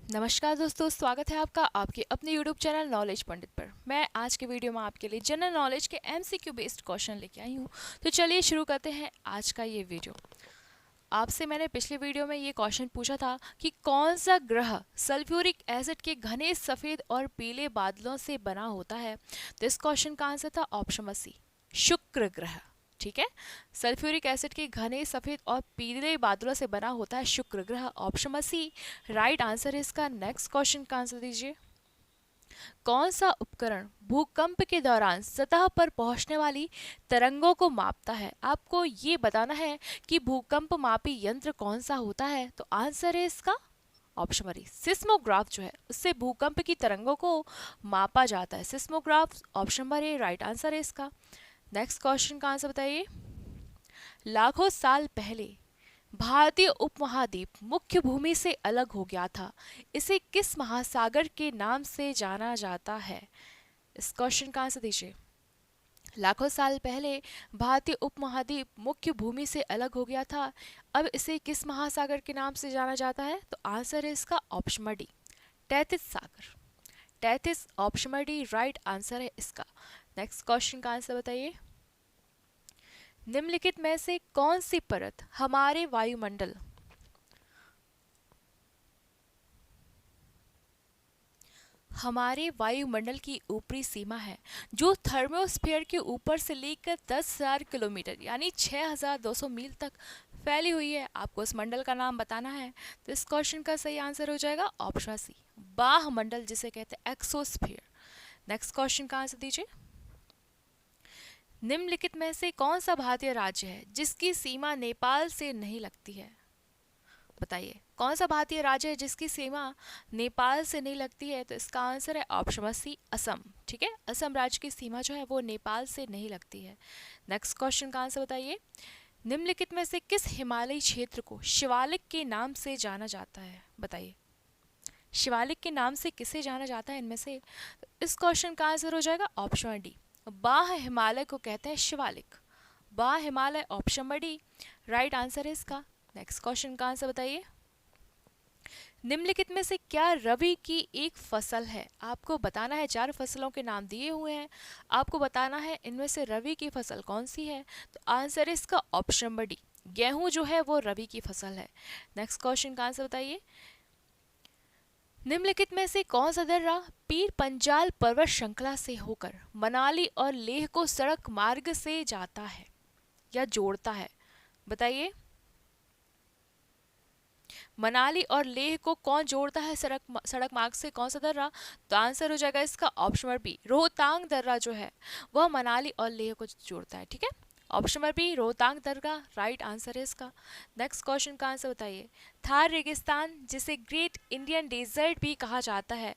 नमस्कार दोस्तों, स्वागत है आपका आपके अपने YouTube चैनल नॉलेज पंडित पर। मैं आज के वीडियो में आपके लिए जनरल नॉलेज के MCQ बेस्ड क्वेश्चन लेके आई हूँ। तो चलिए शुरू करते हैं आज का ये वीडियो। आपसे मैंने पिछले वीडियो में ये क्वेश्चन पूछा था कि कौन सा ग्रह सल्फ्यूरिक एसिड के घने सफ़ेद और पीले बादलों से बना होता है। तो इस क्वेश्चन का आंसर था ऑप्शन सी, शुक्र ग्रह। ठीक है, सल्फ्यूरिक एसिड के घने सफ़ेद और पीले बादलों से बना होता है शुक्र ग्रह। ऑप्शन सी राइट आंसर है इसका। नेक्स्ट क्वेश्चन का आंसर दीजिए। कौन सा उपकरण भूकंप के दौरान सतह पर पहुंचने वाली तरंगों को मापता है। आपको ये बताना है कि भूकंप मापी यंत्र कौन सा होता है। तो आंसर है इसका ऑप्शन बी, सिस्मोग्राफ जो है उससे भूकंप की तरंगों को मापा जाता है। Seismograph option B right answer है इसका। नेक्स्ट क्वेश्चन का आंसर बताइए। लाखों साल पहले भारतीय उपमहाद्वीप मुख्य भूमि से अलग हो गया था। इसे किस महासागर के नाम से जाना जाता है। इस क्वेश्चन का आंसर दीजिए। लाखों साल पहले भारतीय उपमहाद्वीप मुख्य भूमि से अलग हो गया था। अब इसे किस महासागर के नाम से जाना जाता है। तो आंसर है इसका ऑप्शन डी, तैतीस सागर। तैतीस ऑप्शन डी राइट आंसर है इसका। नेक्स्ट क्वेश्चन का आंसर बताइए। निम्नलिखित में से कौन सी परत हमारे वायुमंडल की ऊपरी सीमा है, जो थर्मोस्फीयर के ऊपर से लेकर 10,000 किलोमीटर यानी 6,200 मील तक फैली हुई है। आपको इस मंडल का नाम बताना है। तो इस क्वेश्चन का सही आंसर हो जाएगा ऑप्शन सी, बाह मंडल, जिसे कहते हैं एक्सोस्फीयर। नेक्स्ट क्वेश्चन का आंसर दीजिए। निम्नलिखित में से कौन सा भारतीय राज्य है जिसकी सीमा नेपाल से नहीं लगती है। बताइए कौन सा भारतीय राज्य है जिसकी सीमा नेपाल से नहीं लगती है। तो इसका आंसर है ऑप्शन सी, असम। ठीक है, असम राज्य की सीमा जो है वो नेपाल से नहीं लगती है। नेक्स्ट क्वेश्चन का आंसर बताइए। निम्नलिखित में से किस हिमालयी क्षेत्र को शिवालिक के नाम से जाना जाता है। बताइए शिवालिक के नाम से किसे जाना जाता है इनमें से। तो इस क्वेश्चन का आंसर हो जाएगा ऑप्शन डी, बाह हिमालय को कहते हैं शिवालिक। बाह Himalaya option D right answer है इसका। नेक्स्ट क्वेश्चन का आंसर बताइए। निम्नलिखित में से क्या रबी की एक फसल है। आपको बताना है, चार फसलों के नाम दिए हुए हैं, आपको बताना है इनमें से रबी की फसल कौन सी है। तो आंसर इसका ऑप्शन डी, गेहूं जो है वो रबी की फसल है। नेक्स्ट क्वेश्चन का आंसर बताइए। निम्नलिखित में से कौन सा दर्रा पीर पंजाल पर्वत श्रृंखला से होकर मनाली और लेह को सड़क मार्ग से जाता है या जोड़ता है। बताइए मनाली और लेह को कौन जोड़ता है सड़क मार्ग से, कौन सा दर्रा। तो आंसर हो जाएगा इसका ऑप्शन बी, रोहतांग दर्रा जो है वह मनाली और लेह को जोड़ता है। ठीक है, ऑप्शन बी रोहतांग दर्रा राइट आंसर है इसका। नेक्स्ट क्वेश्चन का आंसर बताइए। थार रेगिस्तान, जिसे ग्रेट इंडियन डेजर्ट भी कहा जाता है,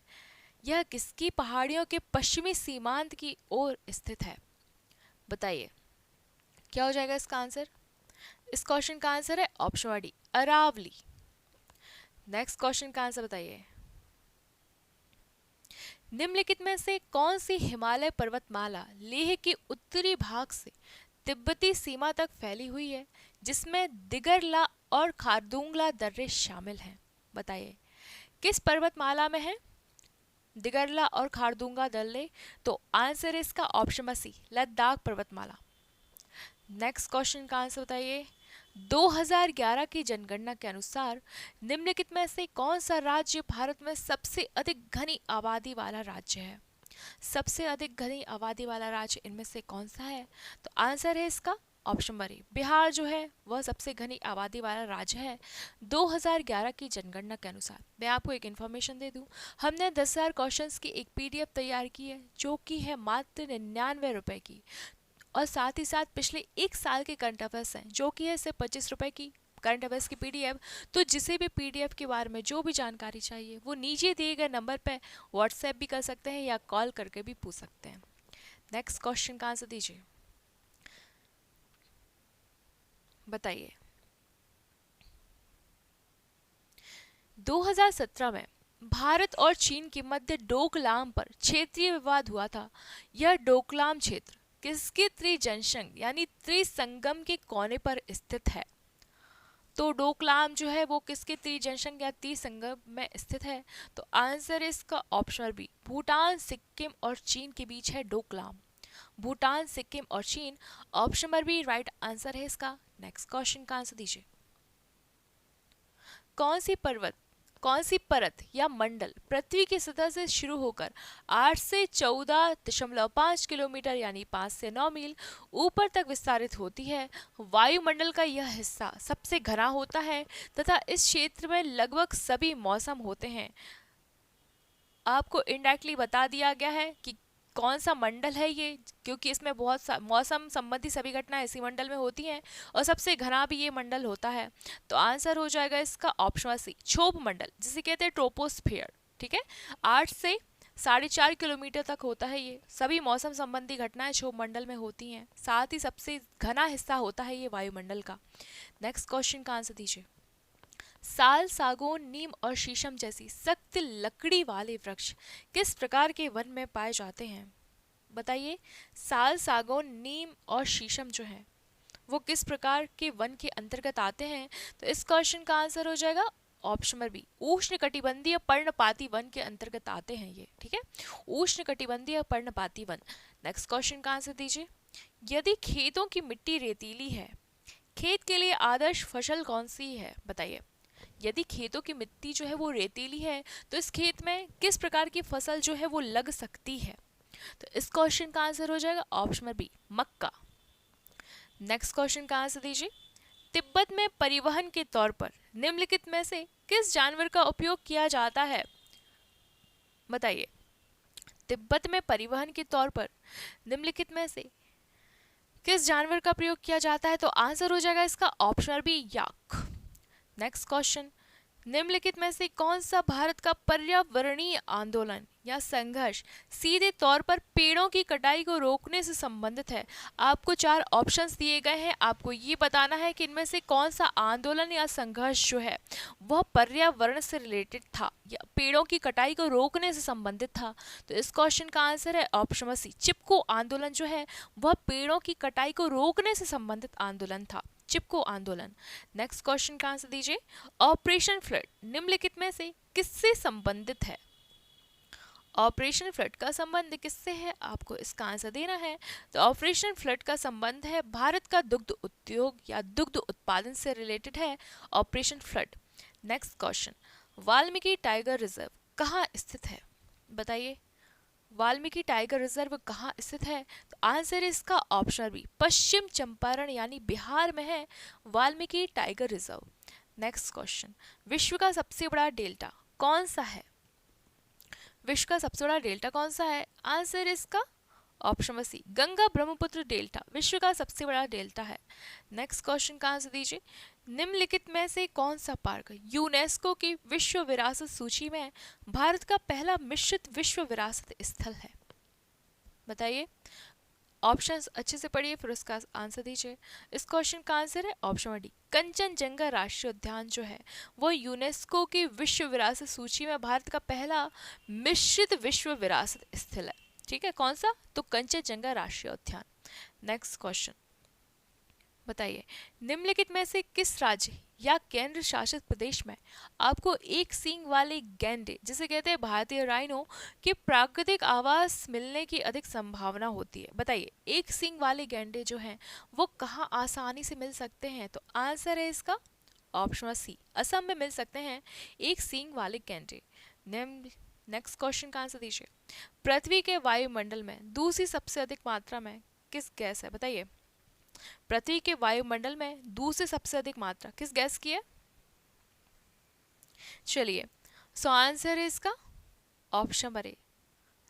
यह किसकी पहाड़ियों के पश्चिमी सीमांत की ओर स्थित है। बताइए क्या हो जाएगा इसका आंसर। इस क्वेश्चन का आंसर है option D, Aravalli. Next question का आंसर बताइए। निम्नलिखित में से कौन सी हिमालय पर्वतमाला लेह के उत्तरी भाग से तिब्बती सीमा तक फैली हुई है, जिसमें दिगरला और खारदुंगला दर्रे शामिल हैं। बताइए किस पर्वतमाला में है दिगरला और खारदुंगा दर्रे। तो आंसर है इसका ऑप्शन सी, लद्दाख पर्वतमाला। नेक्स्ट क्वेश्चन का आंसर बताइए। 2011 की जनगणना के अनुसार निम्नलिखित में से कौन सा राज्य भारत में सबसे अधिक घनी आबादी वाला राज्य है। सबसे अधिक घनी आबादी वाला राज्य इनमें से कौन सा है। तो आंसर है इसका ऑप्शन बी, बिहार जो है वह सबसे घनी आबादी वाला राज्य है 2011 की जनगणना के अनुसार। मैं आपको एक इन्फॉर्मेशन दे दूं, हमने 10,000 क्वेश्चंस की एक PDF तैयार की है जो कि है मात्र 99 रुपए की, और साथ ही साथ पिछले एक साल के करंट अफेयर्स हैं जो कि है सिर्फ 25 रुपए की करंट अफेयर्स की PDF। तो जिसे भी PDF के बारे में जो भी जानकारी चाहिए वो नीचे दिए गए नंबर पे व्हाट्सएप भी कर सकते हैं या कॉल करके भी पूछ सकते हैं। नेक्स्ट क्वेश्चन का आंसर दीजिए। बताइए 2017 में भारत और चीन के मध्य डोकलाम पर क्षेत्रीय विवाद हुआ था। यह डोकलाम क्षेत्र किसके त्रिजंक्शन यानी त्रिसंगम के कोने पर स्थित है। तो डोकलाम जो है वो किसके त्रिजंक्शन या त्रिसंगम में स्थित है? तो आंसर इसका ऑप्शन बी, भूटान, सिक्किम और चीन के बीच है डोकलाम। भूटान, सिक्किम और चीन, option number B right answer है इसका। नेक्स्ट क्वेश्चन का आंसर दीजिए। कौन सी परत या मंडल पृथ्वी की सतह से शुरू होकर 8 से 14.5 किलोमीटर यानी 5 से 9 मील ऊपर तक विस्तारित होती है? वायुमंडल का यह हिस्सा सबसे घना होता है तथा इस क्षेत्र में लगभग सभी मौसम होते हैं। आपको इनडायरेक्टली बता दिया गया है कि कौन सा मंडल है ये, क्योंकि इसमें बहुत मौसम संबंधी सभी घटनाएं इसी मंडल में होती हैं और सबसे घना भी ये मंडल होता है। तो आंसर हो जाएगा इसका ऑप्शन सी, क्षोभ मंडल, जिसे कहते हैं ट्रोपोस्फियर। ठीक है, 8 से 4.5 किलोमीटर तक होता है ये। सभी मौसम संबंधी घटनाएं क्षोभ मंडल में होती हैं, साथ ही सबसे घना हिस्सा होता है ये वायुमंडल का। नेक्स्ट क्वेश्चन का आंसर दीजिए। साल, सागौन, नीम और शीशम जैसी सख्त लकड़ी वाले वृक्ष किस प्रकार के वन में पाए जाते हैं? बताइए, साल, सागौन, नीम और शीशम जो है वो किस प्रकार के वन के अंतर्गत आते हैं? तो इस क्वेश्चन का आंसर हो जाएगा ऑप्शन नंबर बी, उष्णकटिबंधीय पर्णपाती वन के अंतर्गत आते हैं ये। ठीक है, उष्णकटिबंधीय पर्णपाती वन। नेक्स्ट क्वेश्चन का आंसर दीजिए। यदि खेतों की मिट्टी रेतीली है, खेत के लिए आदर्श फसल कौन सी है? बताइए, यदि खेतों की मिट्टी जो है वो रेतीली है तो इस खेत में किस प्रकार की फसल जो है वो लग सकती है? तो इस क्वेश्चन का आंसर हो जाएगा ऑप्शन नंबर बी, मक्का। नेक्स्ट क्वेश्चन का आंसर दीजिए। तिब्बत में परिवहन के तौर पर निम्नलिखित में से किस जानवर का उपयोग किया जाता है? बताइए, तिब्बत में परिवहन के तौर पर निम्नलिखित में से किस जानवर का प्रयोग किया जाता है? तो आंसर हो जाएगा इसका ऑप्शन नंबर बी, याक। नेक्स्ट क्वेश्चन, निम्नलिखित में से कौन सा भारत का पर्यावरणीय आंदोलन या संघर्ष सीधे तौर पर पेड़ों की कटाई को रोकने से संबंधित है? आपको 4 ऑप्शंस दिए गए हैं, आपको ये बताना है कि इनमें से कौन सा आंदोलन या संघर्ष जो है वह पर्यावरण से रिलेटेड था या पेड़ों की कटाई को रोकने से संबंधित था। तो इस क्वेश्चन का आंसर है ऑप्शन नंबर सी, चिपको आंदोलन जो है वह पेड़ों की कटाई को रोकने से संबंधित आंदोलन था, चिपको आंदोलन। नेक्स्ट क्वेश्चन का आंसर दीजिए। ऑपरेशन फ्लड निम्नलिखित में से किससे संबंधित है? ऑपरेशन फ्लड का संबंध किससे है, आपको इसका आंसर देना है। तो ऑपरेशन फ्लड का संबंध है भारत का दुग्ध उद्योग या दुग्ध उत्पादन से रिलेटेड है operation flood. Next question, Valmiki tiger reserve कहाँ स्थित है? बताइए, वाल्मीकि टाइगर रिजर्व कहाँ स्थित है? तो आंसर इसका ऑप्शन बी, पश्चिम चंपारण यानी बिहार में है Valmiki tiger reserve. Next question, विश्व का सबसे बड़ा डेल्टा कौन सा है? विश्व का सबसे बड़ा डेल्टा कौन सा है? आंसर इसका option number C, Ganga Brahmaputra delta विश्व का सबसे बड़ा डेल्टा है। नेक्स्ट क्वेश्चन का आंसर दीजिए। निम्नलिखित में से कौन सा पार्क यूनेस्को की विश्व विरासत सूची में भारत का पहला मिश्रित विश्व विरासत स्थल है? बताइए, ऑप्शंस अच्छे से पढ़िए फिर उसका आंसर दीजिए। इस क्वेश्चन का आंसर है ऑप्शन डी, कंचनजंगा राष्ट्रीय उद्यान जो है वो यूनेस्को की विश्व विरासत सूची में भारत का पहला मिश्रित विश्व विरासत स्थल है। ठीक है, कौन सा? तो कंचनजंगा राष्ट्रीय उद्यान। नेक्स्ट क्वेश्चन, बताइए, निम्नलिखित में से किस राज्य या केंद्र शासित प्रदेश में आपको एक सींग वाले गैंडे जिसे कहते हैं भारतीय राइनो के प्राकृतिक आवास मिलने की अधिक संभावना होती है? बताइए, एक सींग वाले गैंडे जो हैं वो कहाँ आसानी से मिल सकते हैं? तो आंसर है इसका ऑप्शन सी, असम में मिल सकते हैं एक सींग वाले गैंडे। नेक्स्ट क्वेश्चन का आंसर दीजिए। पृथ्वी के वायुमंडल में दूसरी सबसे अधिक मात्रा में किस गैस है? बताइए, पृथ्वी के वायुमंडल में दूसरी सबसे अधिक मात्रा किस गैस की है? चलिए, सो आंसर है इसका ऑप्शन नंबर ए,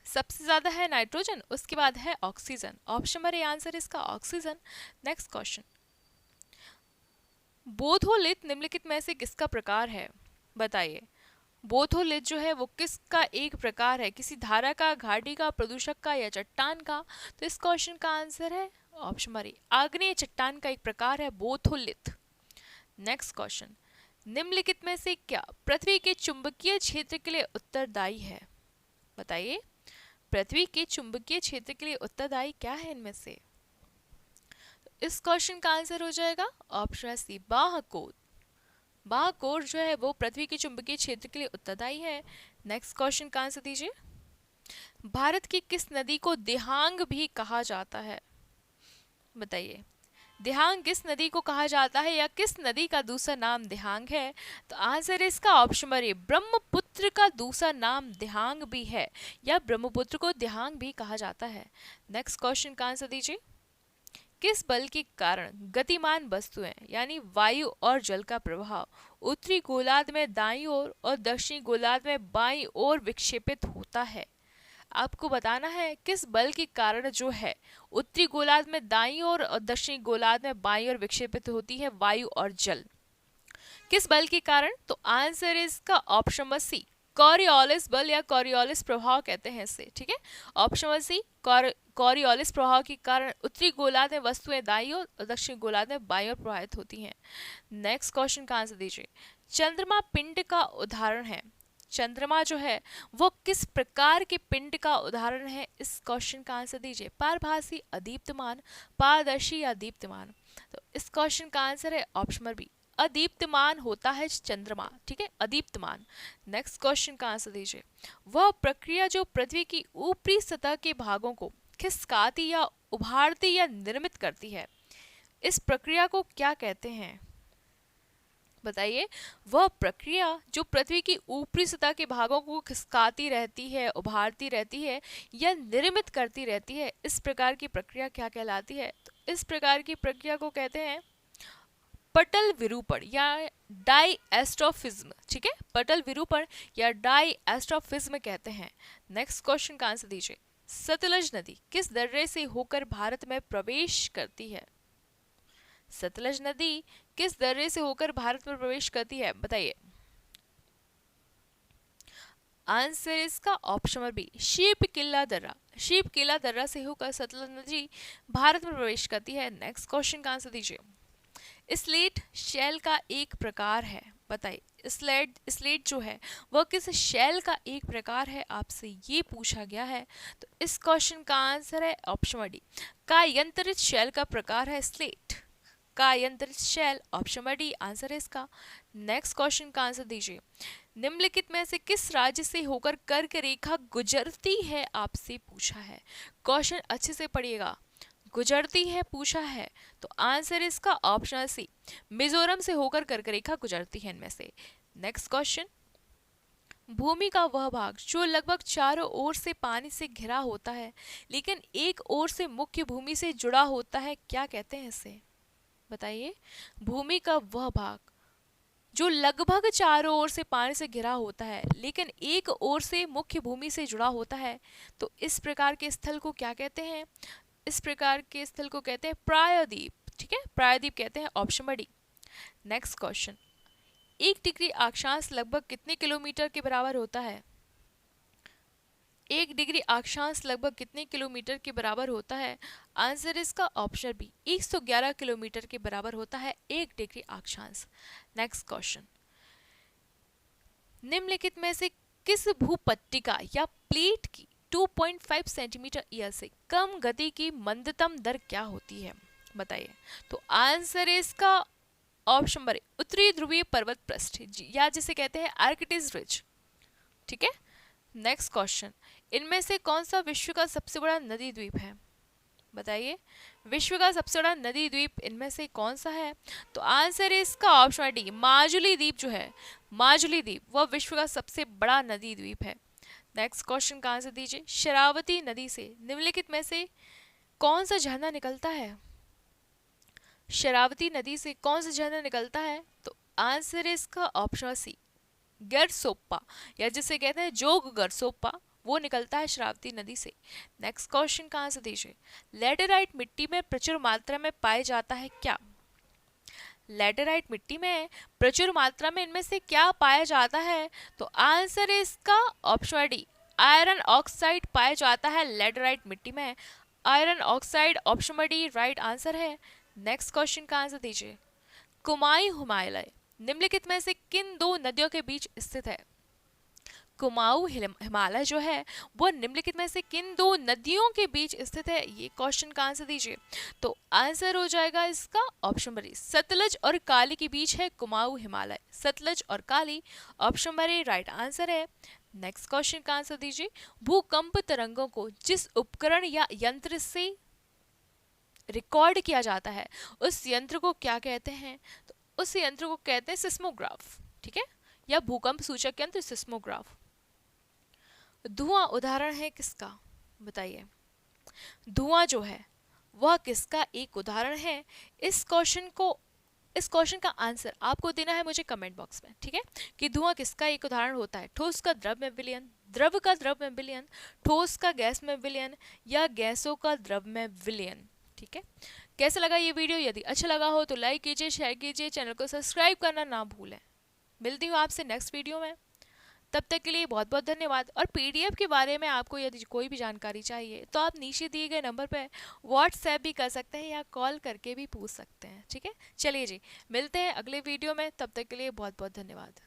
सबसे ज्यादा है नाइट्रोजन, उसके बाद है oxygen. Option number A answer इसका ऑक्सीजन। नेक्स्ट क्वेश्चन, बोथोलिथ निम्नलिखित में से किसका प्रकार है? बताइए, बोथोलिथ जो है वो किसका एक प्रकार है? किसी धारा का, घाटी का, प्रदूषक का या चट्टान का? तो इस क्वेश्चन का आंसर है ऑप्शन नंबर ए, आग्नेय चट्टान का एक प्रकार है बोथोलिथ। नेक्स्ट क्वेश्चन, निम्नलिखित में से क्या पृथ्वी के चुंबकीय क्षेत्र के लिए उत्तरदायी है? बताइए, पृथ्वी के चुंबकीय क्षेत्र के लिए उत्तरदायी क्या है इनमें से? इस क्वेश्चन का आंसर हो जाएगा ऑप्शन सी, बाह्य गोल। महाकोर जो है वो पृथ्वी के चुंबकीय क्षेत्र के लिए उत्तरदायी है। नेक्स्ट क्वेश्चन का आंसर दीजिए। भारत की किस नदी को दिहांग भी कहा जाता है? बताइए, दिहांग किस नदी को कहा जाता है या किस नदी का दूसरा नाम दिहांग है? तो आंसर है इसका ऑप्शन नंबर ए, ब्रह्मपुत्र का दूसरा नाम दिहांग भी है या ब्रह्मपुत्र को दिहांग भी कहा जाता है। नेक्स्ट क्वेश्चन का आंसर दीजिए। किस बल के कारण गतिमान वस्तुएं यानी वायु और जल का प्रभाव उत्तरी गोलार्ध में दाईं ओर और दक्षिणी गोलार्ध में बाईं ओर विक्षेपित होता है? आपको बताना है किस बल के कारण जो है उत्तरी गोलार्ध में दाईं ओर और दक्षिणी गोलार्ध में बाईं ओर विक्षेपित होती है वायु और जल। किस बल के कारण? तो आंसर इसका ऑप्शन नंबर सी, कॉरियोलिस बल या कॉरियोलिस प्रभाव कहते हैं इसे। ठीक है, ऑप्शन नंबर सी, कॉरियोलिस प्रभाव के कारण उत्तरी गोलार्ध में वस्तुएं दाईं ओर और दक्षिणी गोलार्ध में बाईं ओर प्रवाहित होती हैं। नेक्स्ट क्वेश्चन का आंसर दीजिए। चंद्रमा पिंड का उदाहरण है। चंद्रमा जो है वो किस प्रकार के पिंड का उदाहरण है? इस क्वेश्चन का आंसर दीजिए। पारभासी, अदीप्तमान, पारदर्शी या दीप्तमान? तो इस क्वेश्चन का आंसर है ऑप्शन नंबर बी, अदीप्तमान होता है चंद्रमा। ठीक है, अदीप्तमान। नेक्स्ट क्वेश्चन का आंसर दीजिए। वह प्रक्रिया जो पृथ्वी की ऊपरी सतह के भागों को खिसकाती या उभारती या निर्मित करती है, इस प्रक्रिया को क्या कहते हैं? बताइए, वह प्रक्रिया जो पृथ्वी की ऊपरी सतह के भागों को खिसकाती रहती है, उभारती रहती है या निर्मित करती रहती है, इस प्रकार की प्रक्रिया क्या कहलाती है? तो इस प्रकार की प्रक्रिया को कहते हैं पटल विरूपण या डाइएस्ट्रोफिज्म। ठीक है, पटल विरूपण या डाइएस्ट्रोफिज्म कहते हैं। नेक्स्ट क्वेश्चन का आंसर दीजिए। सतलज नदी किस दर्रे से होकर भारत में प्रवेश करती है? सतलज नदी किस दर्रे से होकर भारत में प्रवेश करती है? बताइए। आंसर इसका ऑप्शन नंबर बी, शीप किला दर्रा। शीप किला दर्रा से होकर सतलज नदी भारत में प्रवेश करती है। नेक्स्ट क्वेश्चन का आंसर दीजिए। स्लेट शेल का एक प्रकार है। बताइए, स्लेट जो है वह किस शेल का एक प्रकार है? आपसे ये पूछा गया है। तो इस क्वेश्चन का आंसर है ऑप्शन नंबर डी, कायांतरित शेल का प्रकार है स्लेट। कायांतरित shale, option number D answer है इसका। नेक्स्ट क्वेश्चन का आंसर दीजिए। निम्नलिखित में से किस राज्य से होकर कर्क रेखा गुजरती है? आपसे पूछा है। क्वेश्चन अच्छे से पढ़िएगा। गुजरती है पूछा है, तो आंसर इसका ऑप्शन सी, मिजोरम से होकर कर्क रेखा गुजरती है इनमें से। Next question. भूमि का वह भाग जो लगभग चारों ओर से पानी से घिरा होता है लेकिन एक ओर से मुख्य भूमि से जुड़ा होता है, क्या कहते हैं इसे? बताइए, भूमि का वह भाग जो लगभग चारों ओर से पानी से घिरा होता है लेकिन एक ओर से मुख्य भूमि से जुड़ा होता है, तो इस प्रकार के स्थल को क्या कहते हैं? इस प्रकार के स्थल को कहते हैं प्रायद्वीप। ठीक है, प्रायद्वीप कहते हैं, option number D. Next question. 1 degree अक्षांश लगभग कितने किलोमीटर के बराबर होता है? 1 डिग्री अक्षांश लगभग कितने किलोमीटर के बराबर होता है? आंसर इसका ऑप्शन बी, 111 किलोमीटर के बराबर होता है 1 डिग्री अक्षांश। Next question. निम्नलिखित में से किस भूपट्टिका या प्लेट की 2.5 सेंटीमीटर ईयर से कम गति की मंदतम दर क्या होती है? बताइए। तो आंसर इसका ऑप्शन नंबर, उत्तरी ध्रुवीय पर्वत पृष्ठ या जिसे कहते हैं आर्कटिक रिज। ठीक है। Next question. इनमें से कौन सा विश्व का सबसे बड़ा नदी द्वीप है? बताइए, विश्व का सबसे बड़ा नदी द्वीप इनमें से कौन सा है? तो आंसर है इसका ऑप्शन डी, माजुली द्वीप जो है, माजुली द्वीप वह विश्व का सबसे बड़ा नदी द्वीप है। नेक्स्ट क्वेश्चन का आंसर दीजिए। शरावती नदी से निम्नलिखित में से कौन सा झरना निकलता है? शरावती नदी से कौन सा झरना निकलता है? तो आंसर है इसका ऑप्शन सी, गरसोप्पा या जिसे कहते हैं जोग गरसोप्पा, वो निकलता है शरावती नदी से। नेक्स्ट क्वेश्चन का आंसर दीजिए। लैटेराइट मिट्टी में प्रचुर मात्रा में पाया जाता है क्या? लैटेराइट मिट्टी में प्रचुर मात्रा में इनमें से क्या पाया जाता है? तो आंसर है इसका ऑप्शन डी, आयरन ऑक्साइड पाया जाता है लैटेराइट मिट्टी में। Iron oxide, option D right answer है। नेक्स्ट क्वेश्चन का आंसर दीजिए। कुमाई हिमालय निम्नलिखित में से किन दो नदियों के बीच स्थित है? कुमाऊं हिमालय जो है वो निम्नलिखित में से किन दो नदियों के बीच स्थित है? ये क्वेश्चन का आंसर दीजिए। तो आंसर हो जाएगा इसका ऑप्शन बी, सतलज और काली के बीच है कुमाऊं हिमालय। सतलज और काली, ऑप्शन बी राइट आंसर है। नेक्स्ट क्वेश्चन का आंसर दीजिए। भूकंप तरंगों को जिस उपकरण या यंत्र से रिकॉर्ड किया जाता है उस यंत्र को क्या कहते हैं? तो उस यंत्र को कहते हैं सिस्मोग्राफ, ठीक है, या भूकंप सूचक यंत्र सिस्मोग्राफ। धुआं उदाहरण है किसका? बताइए, धुआं जो है वह किसका एक उदाहरण है? इस क्वेश्चन का आंसर आपको देना है मुझे कमेंट बॉक्स में, ठीक है, कि धुआं किसका एक उदाहरण होता है? ठोस का द्रव में विलयन, द्रव का द्रव में विलयन, ठोस का गैस में विलयन, या गैसों का द्रव में विलयन, ठीक है। कैसा लगा ये वीडियो? यदि अच्छा लगा हो तो लाइक कीजिए, शेयर कीजिए, चैनल को सब्सक्राइब करना ना भूलें। मिलती हूँ आपसे नेक्स्ट वीडियो में, तब तक के लिए बहुत बहुत धन्यवाद। और पीडीएफ के बारे में आपको यदि कोई भी जानकारी चाहिए तो आप नीचे दिए गए नंबर पर व्हाट्सएप भी कर सकते हैं या कॉल करके भी पूछ सकते हैं, ठीक है। चलिए जी, मिलते हैं अगले वीडियो में, तब तक के लिए बहुत बहुत धन्यवाद।